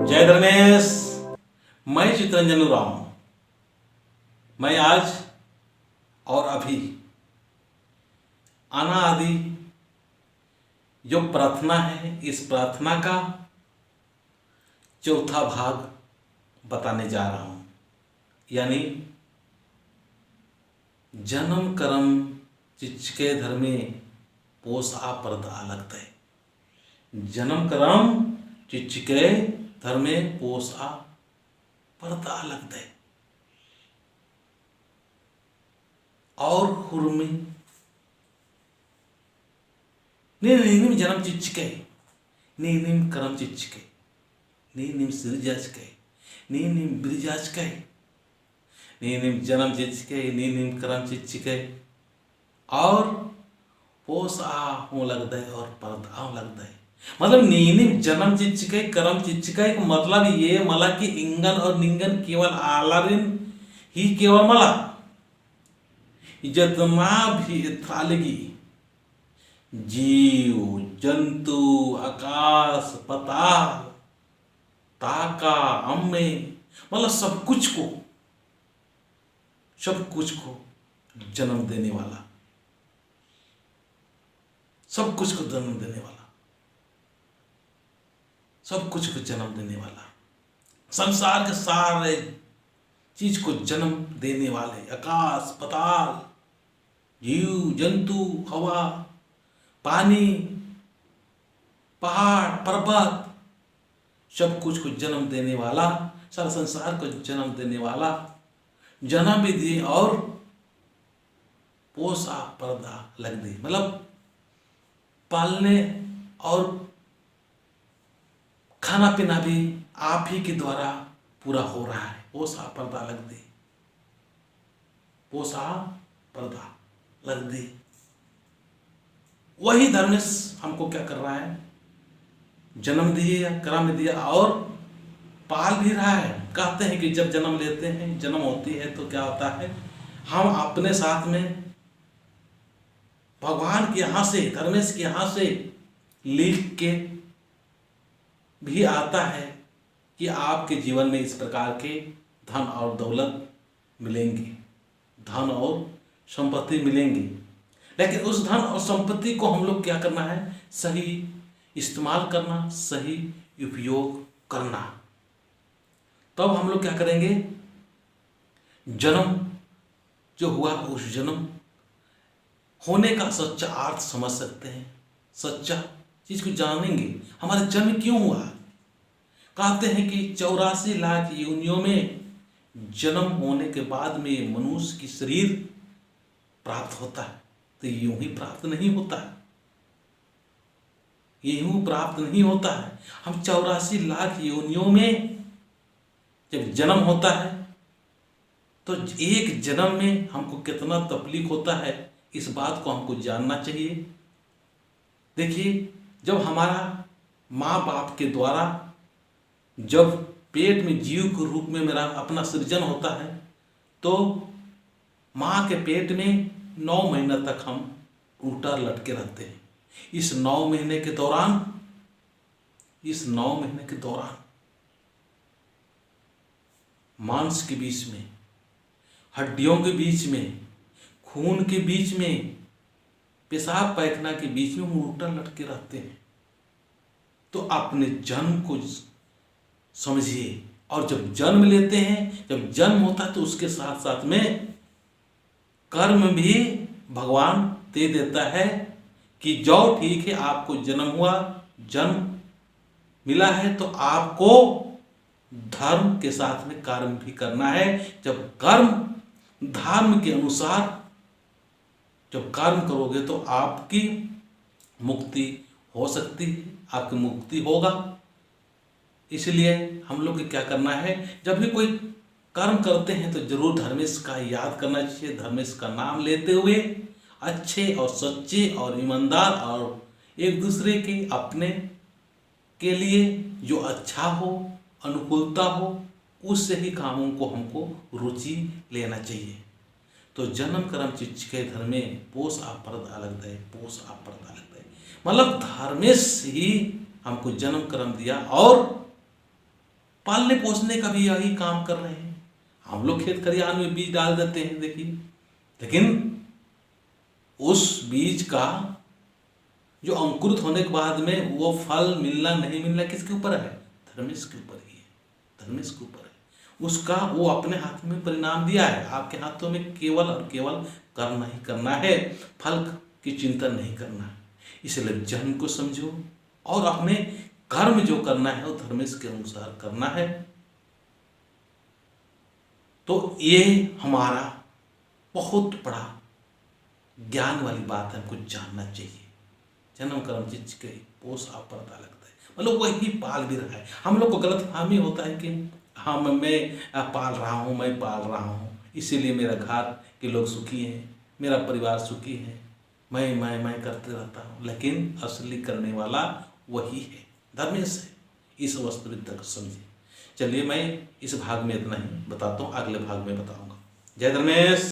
जय धर्मेश। मैं चितरंजन राम। मैं आज और अभी अनादि जो प्रार्थना है, इस प्रार्थना का चौथा भाग बताने जा रहा हूं। यानी जन्म कर्म चिचके धर्मे पोष आपरद अलग तय। जन्म कर्म चिचके धर्मे पोष आपरद अलग तय। और हुर्मी नीम जन्म चिचके नीम कर्म चिचके नीम सिरजाचके नीम बिरजाचके नीम जन्म चिचके नीम कर्म चिचके और पोष आ हो लग दे और परद आ लग दे। मतलब नीनिम जन्म चिचके कर्म चिचके का मतलब ये मला कि इंगन और निंगन केवल आलारिन ही केवल मला जितना भी थालगी जीव जंतु आकाश पताल ताका अम्मे मतलब सब कुछ को जन्म देने वाला, सब कुछ को जन्म देने वाला, सब कुछ को जन्म देने वाला, संसार के सारे चीज को जन्म देने वाले आकाश पताल जीव जंतु हवा पानी पहाड़ पर्वत सब कुछ को जन्म देने वाला, सारा संसार को जन्म देने वाला, जन्म भी दिए और पोषा पर्दा लग दी। मतलब पालने और खाना पीना भी आप ही के द्वारा पूरा हो रहा है। पोषा पर्दा लग दी, पोषा पर्दा लग दी। वही धर्मेश हमको क्या कर रहा है, जन्म दिए कर्म दिया और पाल भी रहा है। कहते हैं कि जब जन्म लेते हैं, जन्म होती है तो क्या होता है, हम अपने साथ में भगवान के यहाँ से, धर्मेश के यहाँ से लिख के भी आता है कि आपके जीवन में इस प्रकार के धन और दौलत मिलेंगे, धन और संपत्ति मिलेंगी। लेकिन उस धन और संपत्ति को हम लोग क्या करना है, सही इस्तेमाल करना, सही उपयोग करना। तब हम लोग क्या करेंगे, जन्म जो हुआ उस जन्म होने का सच्चा अर्थ समझ सकते हैं, सच्चा चीज को जानेंगे। हमारा जन्म क्यों हुआ। कहते हैं कि 84 लाख योनियों में जन्म होने के बाद में मनुष्य की शरीर प्राप्त होता है। तो यूं ही प्राप्त नहीं होता है, यूं प्राप्त नहीं होता है। हम 84 लाख योनियों में जब जन्म होता है तो एक जन्म में हमको कितना तकलीफ होता है, इस बात को हमको जानना चाहिए। देखिए, जब हमारा माँ बाप के द्वारा जब पेट में जीव के रूप में मेरा अपना सृजन होता है, तो माँ के पेट में 9 महीना तक हम उल्टा लटके रहते हैं। इस 9 महीने के दौरान मांस के बीच में, हड्डियों के बीच में, खून के बीच में, पेशाब पैखाना के बीच में हम उल्टा लटके रहते हैं। तो अपने जन्म को समझिए। और जब जन्म लेते हैं, जब जन्म होता है तो उसके साथ साथ में कर्म भी भगवान दे देता है कि जाओ ठीक है, आपको जन्म हुआ, जन्म मिला है, तो आपको धर्म के साथ में कर्म भी करना है। जब कर्म धर्म के अनुसार जब कर्म करोगे तो आपकी मुक्ति हो सकती है, आपकी मुक्ति होगा। इसलिए हम लोग को क्या करना है, जब भी कोई कर्म करते हैं तो जरूर धर्मेश का याद करना चाहिए। धर्मेश का नाम लेते हुए अच्छे और सच्चे और ईमानदार और एक दूसरे के अपने के लिए जो अच्छा हो, अनुकूलता हो, उससे ही कामों को हमको रुचि लेना चाहिए। तो जन्म कर्म चिचके धर्मे पोष आपरद अलग दे, पोष आपरद अलग दे। मतलब धर्मेश ही हमको जन्म कर्म दिया और पालने पोसने का भी यही काम कर रहे हैं। हम लोग खेत खलिहान में बीज डाल देते हैं देखिए, लेकिन उस बीज का जो अंकुरित होने के बाद में वो फल मिलना नहीं मिलना किसके ऊपर है? धर्मेश के ऊपर ही है, धर्मेश के ऊपर है। उसका वो अपने हाथ में परिणाम दिया है, आपके हाथों में केवल और केवल करना ही करना है, फल की चिंता नहीं करना है। इसलिए जन्म को समझो और अपने कर्म जो करना है वो धर्मेश के अनुसार करना है। तो ये हमारा बहुत बड़ा ज्ञान वाली बात है, हमको जानना चाहिए। जन्म कर्म जिच के पोष आप पता लगता है, मतलब वही पाल भी रहा है। हम लोग को गलतफहमी होता है कि हाँ मैं पाल रहा हूँ, मैं पाल रहा हूँ, इसीलिए मेरा घर के लोग सुखी हैं, मेरा परिवार सुखी है, मैं करते रहता हूँ। लेकिन असली करने वाला वही है, धर्मेश है। इस वास्तविकता को समझिए। चलिए मैं इस भाग में इतना ही बताता हूँ, अगले भाग में बताऊँगा। जय धर्मेश।